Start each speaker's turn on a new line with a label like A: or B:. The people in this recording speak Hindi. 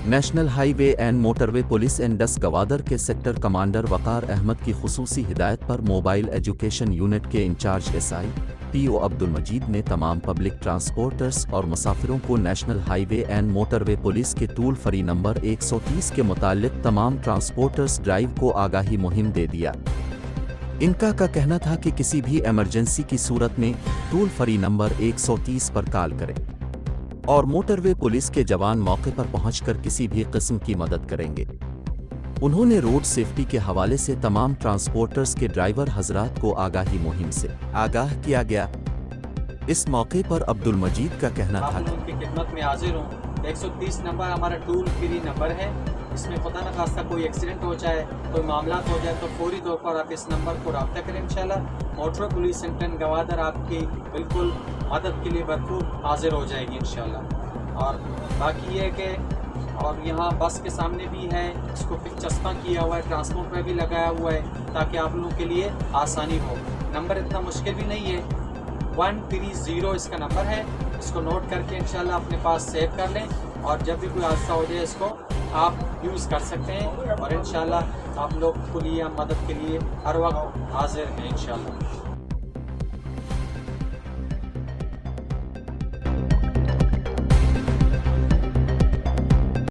A: National highway and motorway police Indus Gwadar के सेक्टर कमांडर वकार अहमद की खुसूसी हिदायत पर मोबाइल एजुकेशन यूनिट के इंचार्ज SI PO अब्दुल मजीद ने तमाम पब्लिक ट्रांसपोर्टर्स और मुसाफिरों को national highway and motorway police के टोल फ्री नंबर 130 के मुतालिक तमाम ट्रांसपोर्टर्स ड्राइव को आगाही मुहिम दे दिया। इनका का कहना था कि किसी भी इमरजेंसी की सूरत में टोल फ्री नंबर 130 पर कॉल करें और मोटरवे पुलिस के जवान मौके पर पहुंचकर किसी भी किस्म की मदद करेंगे। उन्होंने रोड सेफ्टी के हवाले से तमाम ट्रांसपोर्टर्स के ड्राइवर हजरात को आगाही मुहिम से आगाह किया गया। इस मौके पर अब्दुल मजीद का कहना था कि
B: उनकी खिदमत में हाजिर हूँ। 130 नंबर हमारा टोल फ्री नंबर है। इसमें खुदा न खास्ता कोई एक्सीडेंट हो जाए, कोई मामला हो जाए तो फौरी तौर पर आप इस नंबर को रब्ता करें। इंशाल्लाह मोटर पुलिस सेंटर गवादर आपकी बिल्कुल मदद के लिए भरपूर हाजिर हो जाएगी इंशाल्लाह। और बाकी ये कि और यहाँ बस के सामने भी है, इसको फिर चस्पा किया हुआ है, ट्रांसपोर्ट में भी लगाया हुआ है ताकि आप लोगों के लिए आसानी हो। नंबर इतना मुश्किल भी नहीं है, 130 इसका नंबर है। इसको नोट करके इंशाल्लाह अपने पास सेव कर लें और जब भी कोई हादसा हो जाए इसको आप यूज़ कर सकते हैं और इंशाल्लाह आप लोग के लिए मदद के लिए हर वक्त हाजिर हैं इंशाल्लाह।